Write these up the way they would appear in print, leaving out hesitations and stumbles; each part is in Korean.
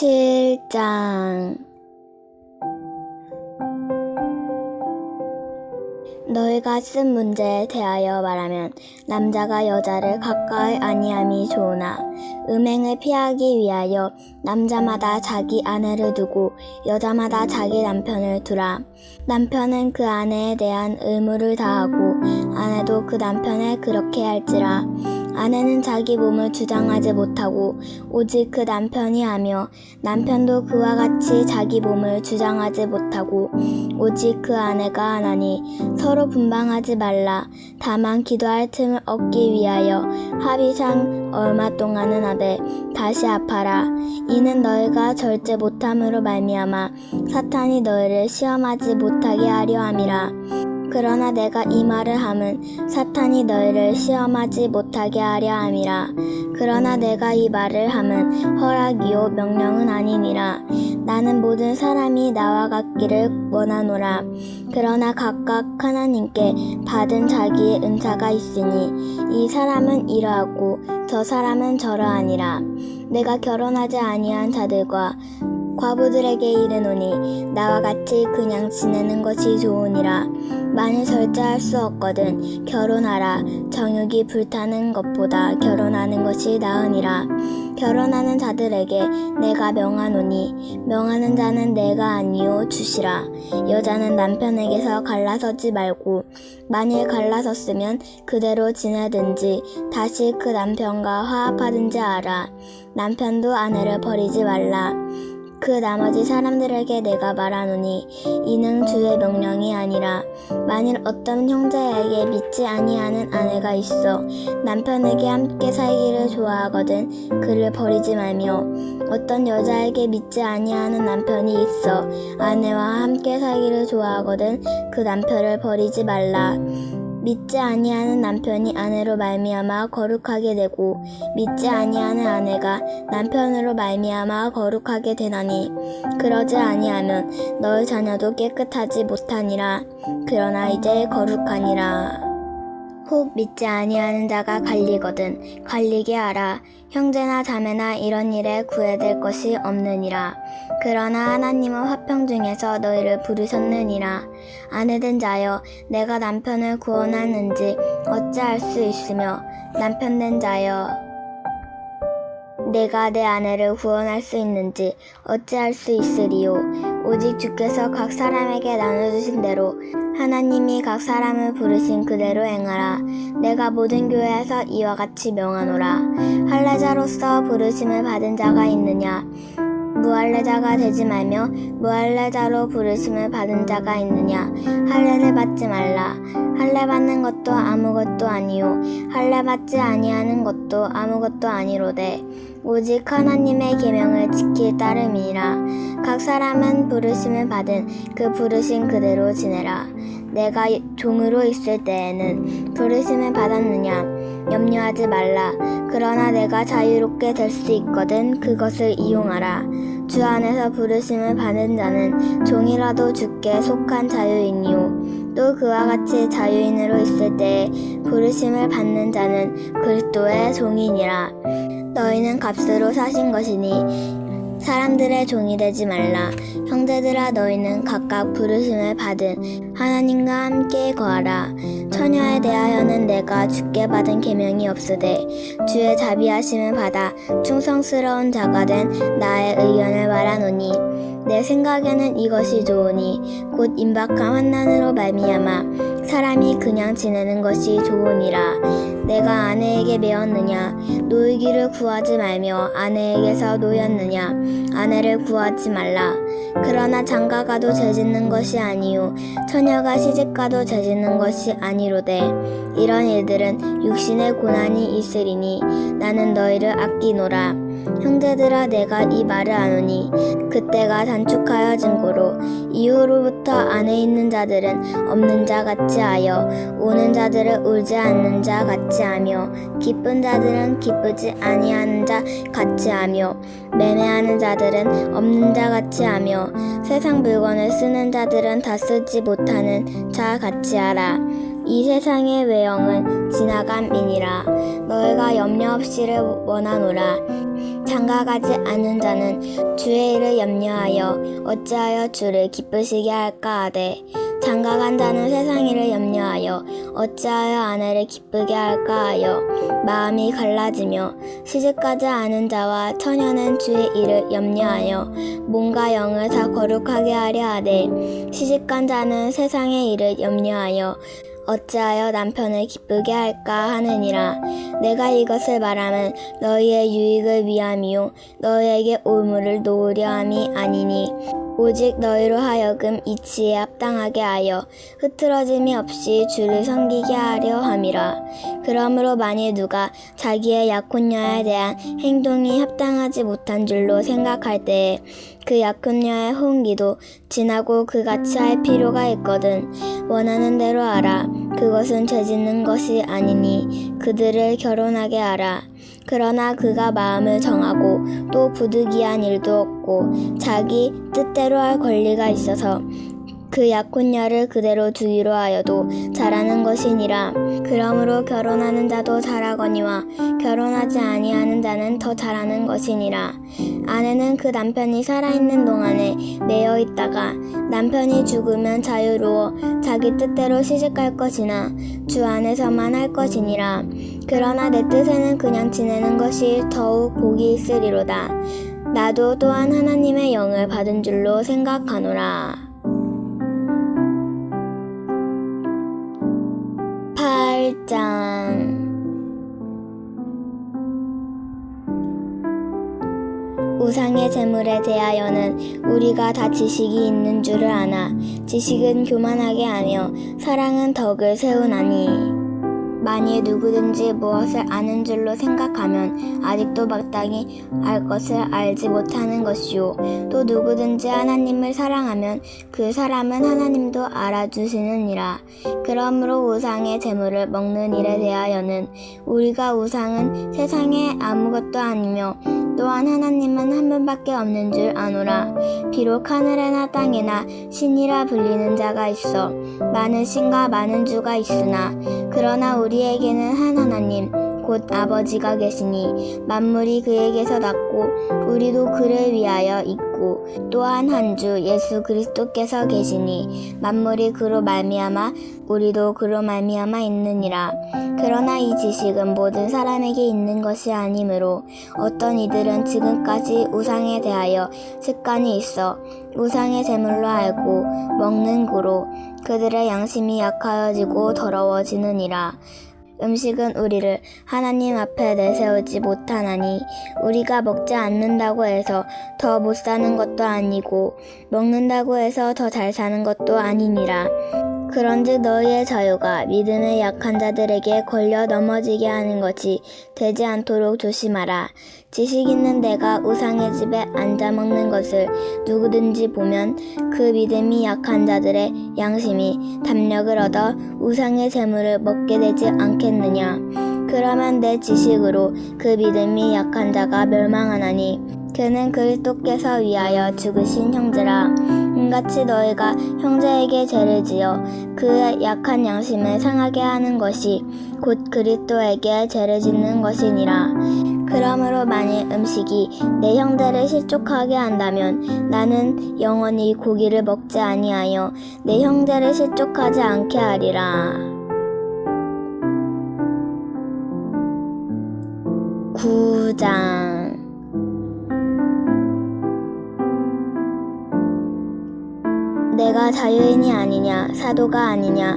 7장 너희가 쓴 문제에 대하여 말하면 남자가 여자를 가까이 아니함이 좋으나 음행을 피하기 위하여 남자마다 자기 아내를 두고 여자마다 자기 남편을 두라. 남편은 그 아내에 대한 의무를 다하고 아내도 그 남편에 그렇게 할지라. 아내는 자기 몸을 주장하지 못하고 오직 그 남편이 하며 남편도 그와 같이 자기 몸을 주장하지 못하고 오직 그 아내가 하나니 서로 분방하지 말라. 다만 기도할 틈을 얻기 위하여 합의상 얼마 동안은 하되 다시 합하라. 이는 너희가 절제 못함으로 말미암아 사탄이 너희를 시험하지 못하게 하려 함이라. 그러나 내가 이 말을 함은 사탄이 너희를 시험하지 못하게 하려 함이라. 그러나 내가 이 말을 함은 허락이요 명령은 아니니라. 나는 모든 사람이 나와 같기를 원하노라. 그러나 각각 하나님께 받은 자기의 은사가 있으니 이 사람은 이러하고 저 사람은 저러하니라. 내가 결혼하지 아니한 자들과 과부들에게 이르노니 나와 같이 그냥 지내는 것이 좋으니라. 만일 절제할 수 없거든 결혼하라. 정욕이 불타는 것보다 결혼하는 것이 나으니라. 결혼하는 자들에게 내가 명하노니 명하는 자는 내가 아니요 주시라. 여자는 남편에게서 갈라서지 말고 만일 갈라섰으면 그대로 지내든지 다시 그 남편과 화합하든지 하라. 남편도 아내를 버리지 말라. 그 나머지 사람들에게 내가 말하노니 이는 주의 명령이 아니라 만일 어떤 형제에게 믿지 아니하는 아내가 있어 남편에게 함께 살기를 좋아하거든 그를 버리지 말며 어떤 여자에게 믿지 아니하는 남편이 있어 아내와 함께 살기를 좋아하거든 그 남편을 버리지 말라. 믿지 아니하는 남편이 아내로 말미암아 거룩하게 되고 믿지 아니하는 아내가 남편으로 말미암아 거룩하게 되나니 그러지 아니하면 너희 자녀도 깨끗하지 못하니라. 그러나 이제 거룩하니라. 혹 믿지 아니하는 자가 갈리거든 갈리게 하라. 형제나 자매나 이런 일에 구애될 것이 없느니라. 그러나 하나님은 화평 중에서 너희를 부르셨느니라. 아내된 자여 내가 남편을 구원하는지 어찌할 수 있으며 남편된 자여 내가 내 아내를 구원할 수 있는지 어찌할 수 있으리요. 오직 주께서 각 사람에게 나눠주신 대로 하나님이 각 사람을 부르신 그대로 행하라. 내가 모든 교회에서 이와 같이 명하노라. 할례자로서 부르심을 받은 자가 있느냐? 무할례자가 되지 말며 무할례자로 부르심을 받은 자가 있느냐? 할례를 받지 말라. 할례 받는 것도 아무것도 아니요 할례 받지 아니하는 것도 아무것도 아니로되 오직 하나님의 계명을 지킬 따름이니라. 각 사람은 부르심을 받은 그 부르신 그대로 지내라. 내가 종으로 있을 때에는 부르심을 받았느냐? 염려하지 말라. 그러나 내가 자유롭게 될 수 있거든 그것을 이용하라. 주 안에서 부르심을 받은 자는 종이라도 주께 속한 자유인이요 또 그와 같이 자유인으로 있을 때에 부르심을 받는 자는 그리스도의 종이니라. 너희는 값으로 사신 것이니 사람들의 종이 되지 말라. 형제들아 너희는 각각 부르심을 받은 하나님과 함께 거하라. 처녀에 대하여는 내가 주께 받은 계명이 없으되 주의 자비하심을 받아 충성스러운 자가 된 나의 의견을 말하노니 내 생각에는 이것이 좋으니 곧 임박한 환난으로 말미암아 사람이 그냥 지내는 것이 좋으니라. 내가 아내에게 배웠느냐? 노이기를 구하지 말며 아내에게서 노였느냐? 아내를 구하지 말라. 그러나 장가가도 죄짓는 것이 아니요 처녀가 시집가도 죄짓는 것이 아니로되 이런 일들은 육신의 고난이 있으리니 나는 너희를 아끼노라. 형제들아 내가 이 말을 하노니 그때가 단축하여 증거로 이후로부터 안에 있는 자들은 없는 자 같이 하여 우는 자들은 울지 않는 자 같이 하며 기쁜 자들은 기쁘지 아니하는 자 같이 하며 매매하는 자들은 없는 자 같이 하며 세상 물건을 쓰는 자들은 다 쓰지 못하는 자 같이 하라. 이 세상의 외형은 지나감이니라. 너희가 염려 없이를 원하노라. 장가가지 않은 자는 주의 일을 염려하여 어찌하여 주를 기쁘시게 할까 하되 장가간 자는 세상 일을 염려하여 어찌하여 아내를 기쁘게 할까 하여 마음이 갈라지며 시집가지 않은 자와 처녀는 주의 일을 염려하여 몸과 영을 다 거룩하게 하려 하되 시집간 자는 세상의 일을 염려하여 어찌하여 남편을 기쁘게 할까 하느니라. 내가 이것을 말하면 너희의 유익을 위함이요 너희에게 올무를 놓으려 함이 아니니 오직 너희로 하여금 이치에 합당하게 하여 흐트러짐이 없이 주를 섬기게 하려 함이라. 그러므로 만일 누가 자기의 약혼녀에 대한 행동이 합당하지 못한 줄로 생각할 때에 그 약혼녀의 혼기도 지나고 그같이 할 필요가 있거든. 원하는 대로 하라. 그것은 죄짓는 것이 아니니 그들을 결혼하게 하라. 그러나 그가 마음을 정하고 또 부득이한 일도 없고 자기 뜻대로 할 권리가 있어서 그 약혼녀를 그대로 두기로 하여도 잘하는 것이니라. 그러므로 결혼하는 자도 잘하거니와 결혼하지 아니하는 자는 더 잘하는 것이니라. 아내는 그 남편이 살아있는 동안에 매여 있다가 남편이 죽으면 자유로워 자기 뜻대로 시집갈 것이나 주 안에서만 할 것이니라. 그러나 내 뜻에는 그냥 지내는 것이 더욱 복이 있으리로다. 나도 또한 하나님의 영을 받은 줄로 생각하노라. 8장 우상의 제물에 대하여는 우리가 다 지식이 있는 줄을 아나 지식은 교만하게 하며 사랑은 덕을 세우나니 만일 누구든지 무엇을 아는 줄로 생각하면 아직도 마땅히 알 것을 알지 못하는 것이요 또 누구든지 하나님을 사랑하면 그 사람은 하나님도 알아주시느니라. 그러므로 우상의 제물을 먹는 일에 대하여는 우리가 우상은 세상에 아무것도 아니며 또한 하나님은 한 분밖에 없는 줄 아노라. 비록 하늘에나 땅에나 신이라 불리는 자가 있어 많은 신과 많은 주가 있으나 그러나 우리에게는 한 하나님 곧 아버지가 계시니 만물이 그에게서 났고 우리도 그를 위하여 있고 또한 한 주 예수 그리스도께서 계시니 만물이 그로 말미암아 우리도 그로 말미암아 있느니라. 그러나 이 지식은 모든 사람에게 있는 것이 아니므로 어떤 이들은 지금까지 우상에 대하여 습관이 있어 우상의 제물로 알고 먹는 고로 그들의 양심이 약하여지고 더러워지느니라. 음식은 우리를 하나님 앞에 내세우지 못하나니 우리가 먹지 않는다고 해서 더 못 사는 것도 아니고 먹는다고 해서 더 잘 사는 것도 아니니라. 그런즉 너희의 자유가 믿음의 약한 자들에게 걸려 넘어지게 하는 것이 되지 않도록 조심하라. 지식 있는 내가 우상의 집에 앉아 먹는 것을 누구든지 보면 그 믿음이 약한 자들의 양심이 담력을 얻어 우상의 재물을 먹게 되지 않겠느냐. 그러면 내 지식으로 그 믿음이 약한 자가 멸망하나니 그는 그리스도께서 위하여 죽으신 형제라. 이같이 너희가 형제에게 죄를 지어 그의 약한 양심을 상하게 하는 것이 곧 그리스도에게 죄를 짓는 것이니라. 그러므로 만일 음식이 내 형제를 실족하게 한다면 나는 영원히 고기를 먹지 아니하여 내 형제를 실족하지 않게 하리라. 9장 내가 자유인이 아니냐 사도가 아니냐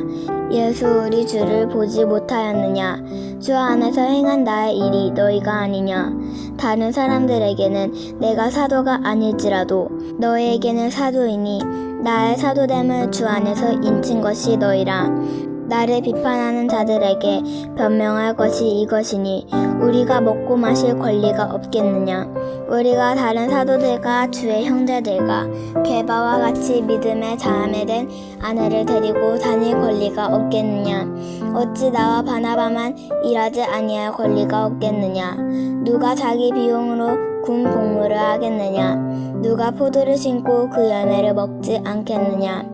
예수 우리 주를 보지 못하였느냐 주 안에서 행한 나의 일이 너희가 아니냐 다른 사람들에게는 내가 사도가 아닐지라도 너희에게는 사도이니 나의 사도됨을 주 안에서 인친 것이 너희라. 나를 비판하는 자들에게 변명할 것이 이것이니 우리가 먹고 마실 권리가 없겠느냐. 우리가 다른 사도들과 주의 형제들과 게바와 같이 믿음에 자함에 아내를 데리고 다닐 권리가 없겠느냐. 어찌 나와 바나바만 일하지 아니할 권리가 없겠느냐. 누가 자기 비용으로 군 복무를 하겠느냐. 누가 포도를 심고 그 열매를 먹지 않겠느냐.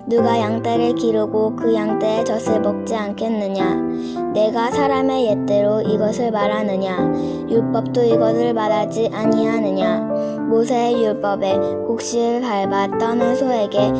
누가 양떼를 기르고 그 양떼의 젖을 먹지 않겠느냐. 내가 사람의 옛대로 이것을 말하느냐? 율법도 이것을 말하지 아니하느냐? 모세의 율법에 곡식을 밟아 떠는 소에게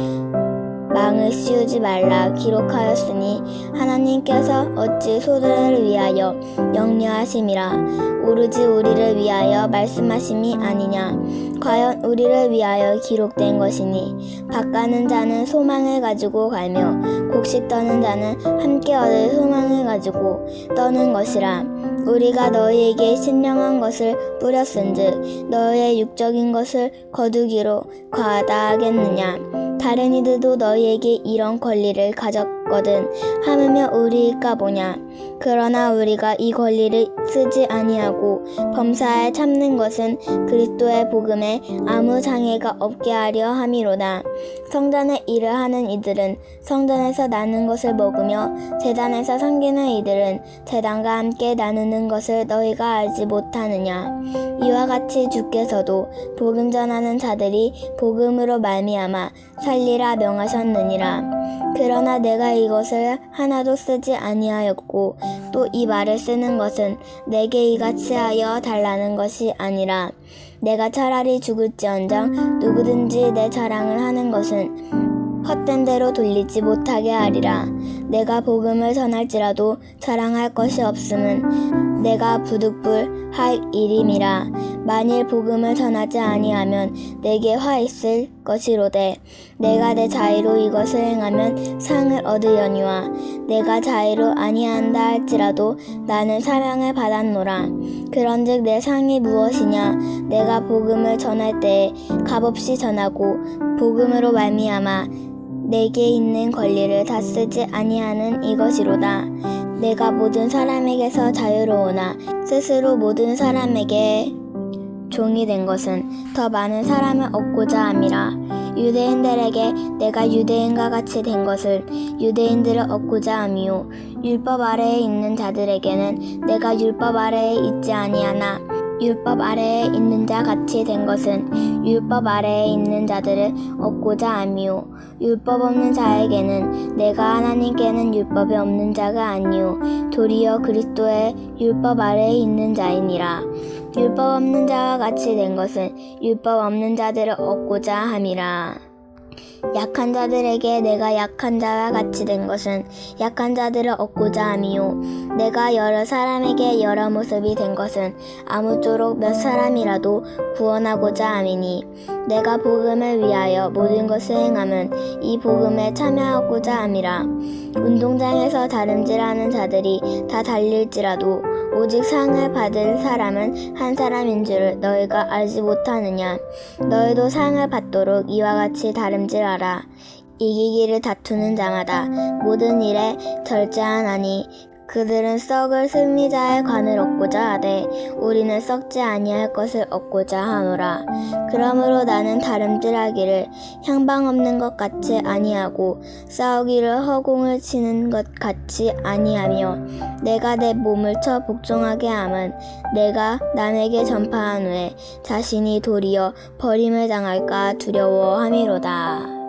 망을 씌우지 말라 기록하였으니 하나님께서 어찌 소들을 위하여 영려하심이라 오로지 우리를 위하여 말씀하심이 아니냐? 과연 우리를 위하여 기록된 것이니 밭가는 자는 소망을 가지고 갈며 곡식 떠는 자는 함께 얻을 소망을 가지고 떠는 것이라. 우리가 너희에게 신령한 것을 뿌렸은즉 너희의 육적인 것을 거두기로 과하다 하겠느냐? 다른 이들도 너희에게 이런 권리를 가졌거든 하물며 우리일까 보냐? 그러나 우리가 이 권리를 쓰지 아니하고 범사에 참는 것은 그리스도의 복음에 아무 장애가 없게 하려 함이로다. 성전의 일을 하는 이들은 성전에서 나눈 것을 먹으며 제단에서 섬기는 이들은 제단과 함께 나누는 것을 너희가 알지 못하느냐? 이와 같이 주께서도 복음 전하는 자들이 복음으로 말미암아 살리라 명하셨느니라. 그러나 내가 이것을 하나도 쓰지 아니하였고 또 이 말을 쓰는 것은 내게 이같이 하여 달라는 것이 아니라 내가 차라리 죽을지언정 누구든지 내 자랑을 하는 것은 헛된 대로 돌리지 못하게 하리라. 내가 복음을 전할지라도 자랑할 것이 없음은 내가 부득불 할 일임이라. 만일 복음을 전하지 아니하면 내게 화 있을 것이로되 내가 내 자의로 이것을 행하면 상을 얻으려니와 내가 자의로 아니한다 할지라도 나는 사명을 받았노라. 그런즉 내 상이 무엇이냐? 내가 복음을 전할 때에 값없이 전하고 복음으로 말미암아 내게 있는 권리를 다 쓰지 아니하는 이것이로다. 내가 모든 사람에게서 자유로우나 스스로 모든 사람에게 종이 된 것은 더 많은 사람을 얻고자 함이라. 유대인들에게 내가 유대인과 같이 된 것은 유대인들을 얻고자 함이요 율법 아래에 있는 자들에게는 내가 율법 아래에 있지 아니하나 율법 아래에 있는 자 같이 된 것은 율법 아래에 있는 자들을 얻고자 함이요 율법 없는 자에게는 내가 하나님께는 율법이 없는 자가 아니요 도리어 그리스도의 율법 아래에 있는 자이니라. 율법 없는 자와 같이 된 것은 율법 없는 자들을 얻고자 함이라. 약한 자들에게 내가 약한 자와 같이 된 것은 약한 자들을 얻고자 함이요 내가 여러 사람에게 여러 모습이 된 것은 아무쪼록 몇 사람이라도 구원하고자 함이니 내가 복음을 위하여 모든 것을 행함은 이 복음에 참여하고자 함이라. 운동장에서 다름질하는 자들이 다 달릴지라도 오직 상을 받을 사람은 한 사람인 줄을 너희가 알지 못하느냐? 너희도 상을 받도록 이와 같이 다름질하라. 이기기를 다투는 자마다 모든 일에 절제하나니 그들은 썩을 승리자의 관을 얻고자 하되 우리는 썩지 아니할 것을 얻고자 하노라. 그러므로 나는 다름질하기를 향방 없는 것 같이 아니하고 싸우기를 허공을 치는 것 같이 아니하며 내가 내 몸을 쳐 복종하게 함은 내가 남에게 전파한 후에 자신이 도리어 버림을 당할까 두려워함이로다.